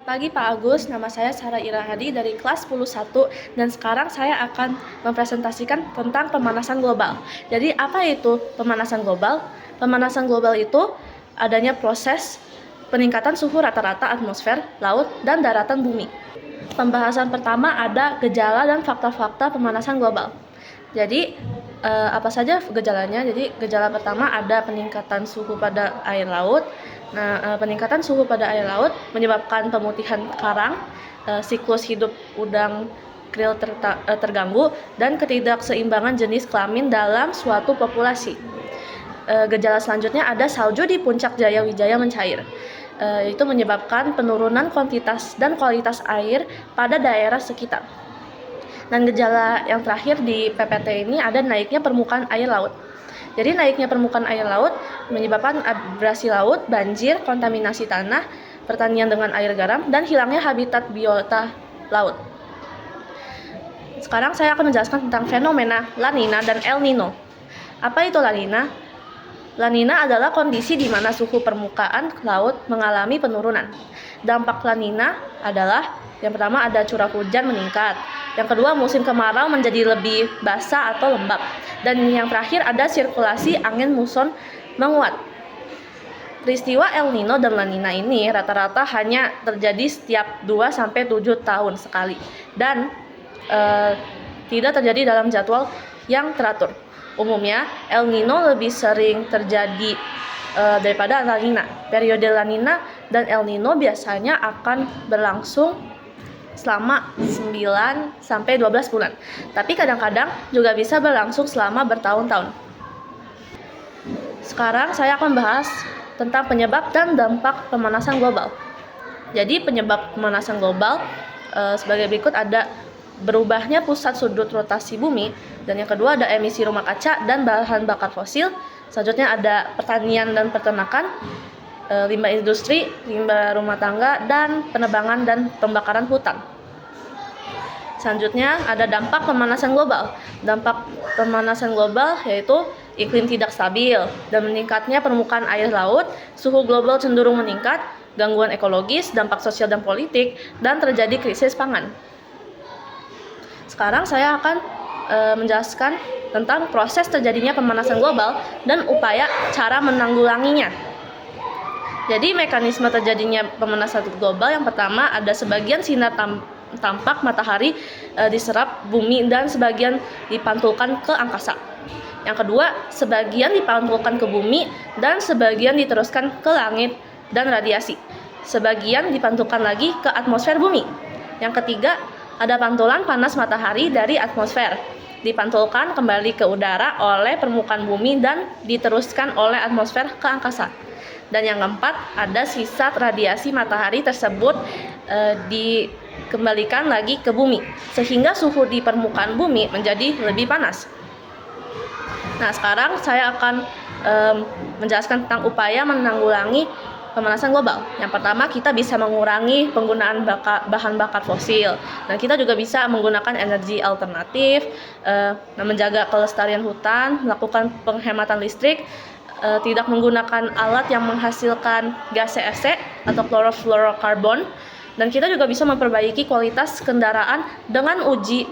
Pagi Pak Agus, nama saya Sarah Irahadi dari kelas 101 dan sekarang saya akan mempresentasikan tentang pemanasan global. Jadi apa itu pemanasan global? Pemanasan global itu adanya proses peningkatan suhu rata-rata atmosfer, laut, dan daratan bumi. Pembahasan pertama ada gejala dan fakta-fakta pemanasan global. Jadi apa saja gejalanya? Jadi gejala pertama ada peningkatan suhu pada air laut. Nah, peningkatan suhu pada air laut menyebabkan pemutihan karang, siklus hidup udang krill terganggu, dan ketidakseimbangan jenis kelamin dalam suatu populasi. Gejala selanjutnya ada salju di puncak Jaya Wijaya mencair. Itu menyebabkan penurunan kuantitas dan kualitas air pada daerah sekitar. Dan gejala yang terakhir di PPT ini ada naiknya permukaan air laut. Jadi naiknya permukaan air laut menyebabkan abrasi laut, banjir, kontaminasi tanah, pertanian dengan air garam, dan hilangnya habitat biota laut. Sekarang saya akan menjelaskan tentang fenomena La Nina dan El Nino. Apa itu La Nina? La Nina adalah kondisi di mana suhu permukaan laut mengalami penurunan. Dampak La Nina adalah yang pertama ada curah hujan meningkat. Yang kedua, musim kemarau menjadi lebih basah atau lembab. Dan yang terakhir ada sirkulasi angin muson menguat. Peristiwa El Nino dan La Nina ini rata-rata hanya terjadi setiap 2-7 tahun sekali. Dan tidak terjadi dalam jadwal yang teratur. Umumnya, El Nino lebih sering terjadi daripada La Nina. Periode La Nina dan El Nino biasanya akan berlangsung selama 9-12 bulan. Tapi kadang-kadang juga bisa berlangsung selama bertahun-tahun. Sekarang saya akan bahas tentang penyebab dan dampak pemanasan global. Jadi penyebab pemanasan global sebagai berikut ada berubahnya pusat sudut rotasi bumi, dan yang kedua ada emisi rumah kaca dan bahan bakar fosil. Selanjutnya ada pertanian dan peternakan, limbah industri, limbah rumah tangga, dan penebangan dan pembakaran hutan. Selanjutnya ada dampak pemanasan global. Dampak pemanasan global yaitu iklim tidak stabil dan meningkatnya permukaan air laut, suhu global cenderung meningkat, gangguan ekologis, dampak sosial dan politik, dan terjadi krisis pangan. Sekarang saya akan menjelaskan tentang proses terjadinya pemanasan global dan upaya cara menanggulanginya. Jadi mekanisme terjadinya pemanasan global yang pertama ada sebagian sinar tampak matahari diserap bumi dan sebagian dipantulkan ke angkasa. Yang kedua, sebagian dipantulkan ke bumi dan sebagian diteruskan ke langit dan radiasi. Sebagian dipantulkan lagi ke atmosfer bumi. Yang ketiga, ada pantulan panas matahari dari atmosfer, dipantulkan kembali ke udara oleh permukaan bumi dan diteruskan oleh atmosfer ke angkasa. Dan yang keempat, ada sisa radiasi matahari tersebut dikembalikan lagi ke bumi, sehingga suhu di permukaan bumi menjadi lebih panas. Nah, sekarang saya akan menjelaskan tentang upaya menanggulangi pemanasan global. Yang pertama, kita bisa mengurangi penggunaan bahan bakar fosil. Dan kita juga bisa menggunakan energi alternatif, menjaga kelestarian hutan, melakukan penghematan listrik, tidak menggunakan alat yang menghasilkan gas CFC atau chlorofluorokarbon. Dan kita juga bisa memperbaiki kualitas kendaraan dengan uji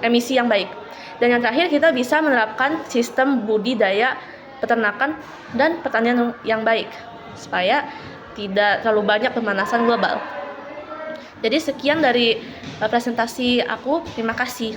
emisi yang baik. Dan yang terakhir, kita bisa menerapkan sistem budidaya, peternakan, dan pertanian yang baik supaya tidak terlalu banyak pemanasan global. Jadi sekian dari presentasi aku. Terima kasih.